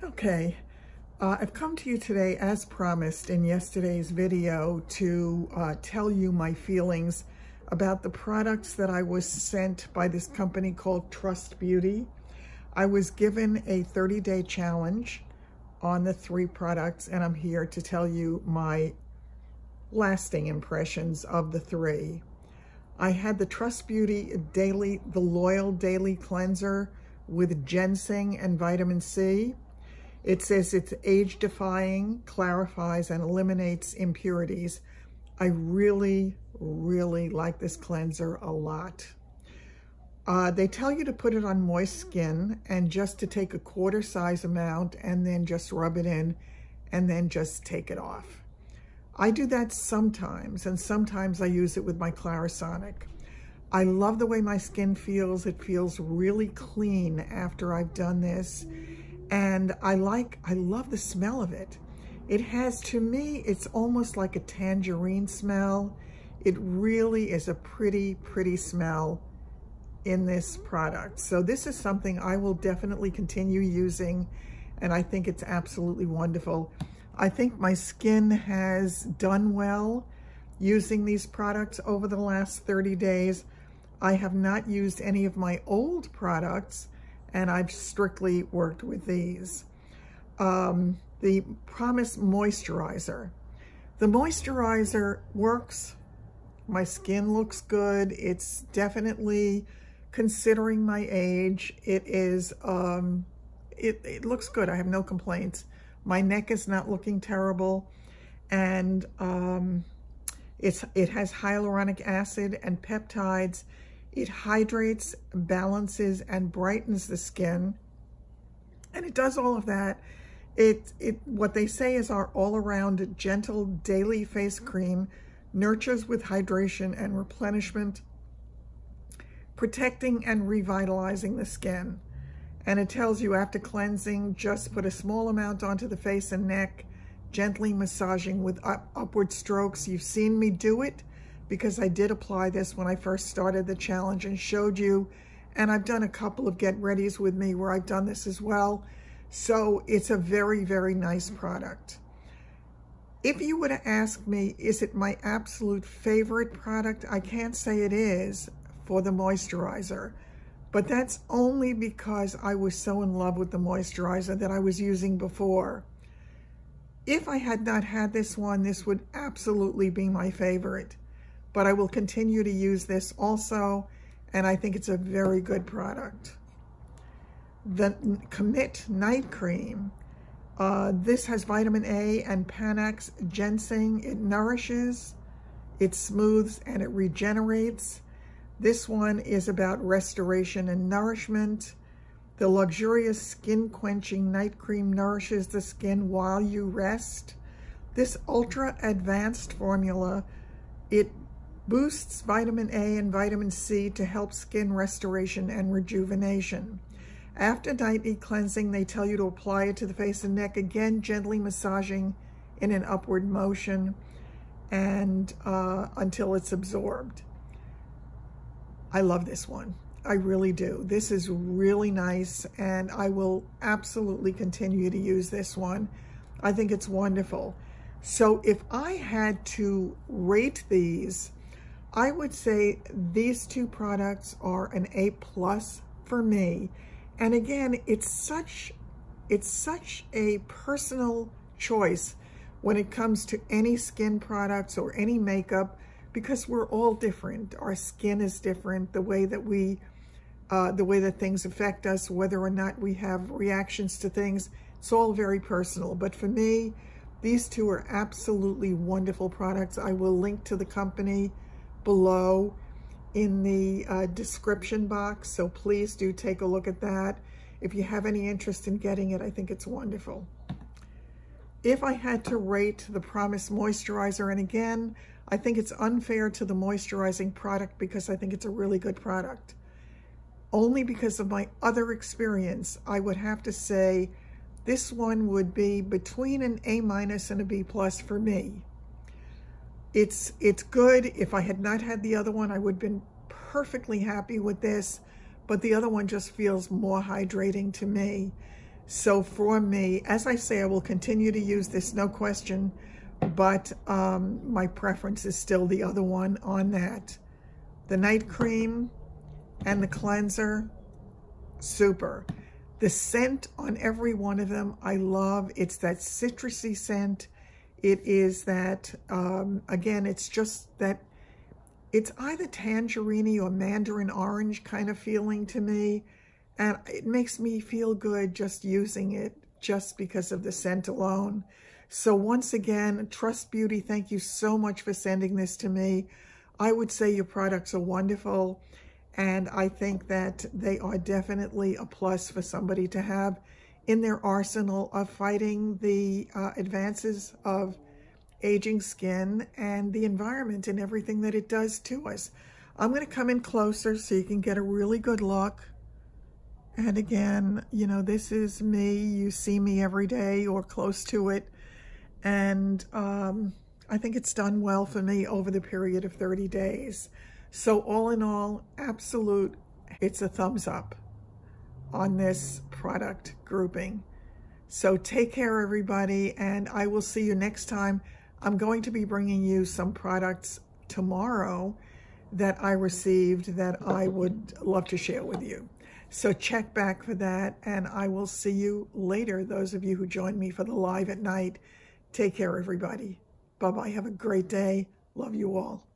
Okay, I've come to you today as promised in yesterday's video to tell you my feelings about the products that I was sent by this company called Trust Beauty. I was given a 30-day challenge on the 3 products, and I'm here to tell you my lasting impressions of the 3. I had the Trust Beauty the Loyal Daily Cleanser with ginseng and vitamin C. It says it's age-defying, clarifies, and eliminates impurities. I really, really like this cleanser a lot. They tell you to put it on moist skin and just to take a quarter size amount and then just rub it in and then just take it off. I do that sometimes, and sometimes I use it with my Clarisonic. I love the way my skin feels. It feels really clean after I've done this. And I love the smell of it. It has, to me, it's almost like a tangerine smell. It really is a pretty, pretty smell in this product. So this is something I will definitely continue using, and I think it's absolutely wonderful. I think my skin has done well using these products over the last 30 days. I have not used any of my old products, and I've strictly worked with these. The Promise Moisturizer. The moisturizer works. My skin looks good. It's definitely, considering my age, it is, it looks good. I have no complaints. My neck is not looking terrible. And it has hyaluronic acid and peptides. It hydrates, balances, and brightens the skin. And it does all of that. What they say is our all-around gentle daily face cream, nurtures with hydration and replenishment, protecting and revitalizing the skin. And it tells you after cleansing, just put a small amount onto the face and neck, gently massaging with upward strokes. You've seen me do it, because I did apply this when I first started the challenge and showed you, and I've done a couple of get readies with me where I've done this as well. So it's a very, very nice product. If you were to ask me, is it my absolute favorite product? I can't say it is for the moisturizer, but that's only because I was so in love with the moisturizer that I was using before. If I had not had this one, this would absolutely be my favorite. But I will continue to use this also, and I think it's a very good product. The Commit Night Cream. This has vitamin A and Panax ginseng. It nourishes, it smooths, and it regenerates. This one is about restoration and nourishment. The luxurious skin-quenching night cream nourishes the skin while you rest. This ultra-advanced formula, it boosts vitamin A and vitamin C to help skin restoration and rejuvenation. After nightly cleansing, they tell you to apply it to the face and neck, again, gently massaging in an upward motion and until it's absorbed. I love this one. I really do. This is really nice, and I will absolutely continue to use this one. I think it's wonderful. So if I had to rate these, I would say these 2 products are an A+ for me. And again, it's such a personal choice when it comes to any skin products or any makeup, because we're all different. Our skin is different. The way that things affect us, whether or not we have reactions to things, it's all very personal. But for me, these 2 are absolutely wonderful products. I will link to the company below in the description box, so please do take a look at that. If you have any interest in getting it, I think it's wonderful. If I had to rate the Promise Moisturizer, and again, I think it's unfair to the moisturizing product because I think it's a really good product. Only because of my other experience, I would have to say this one would be between an A- and a B+ for me. It's good. If I had not had the other one, I would have been perfectly happy with this, but the other one just feels more hydrating to me. So for me, as I say, I will continue to use this, no question, but my preference is still the other one on that. The night cream and the cleanser, super. The scent on every one of them, I love. It's that citrusy scent. It is that, again, it's just that, it's either tangerine or mandarin orange kind of feeling to me. And it makes me feel good just using it, just because of the scent alone. So once again, Trust Beauty, thank you so much for sending this to me. I would say your products are wonderful, and I think that they are definitely a plus for somebody to have in their arsenal of fighting the advances of aging skin and the environment and everything that it does to us. I'm going to come in closer so you can get a really good look. And again, you know, this is me. You see me every day or close to it. And I think it's done well for me over the period of 30 days. So all in all, absolute, it's a thumbs up on this product grouping. So take care, everybody, and I will see you next time. I'm going to be bringing you some products tomorrow that I received that I would love to share with you. So check back for that, and I will see you later, those of you who joined me for the live at night. Take care, everybody. Bye-bye. Have a great day. Love you all.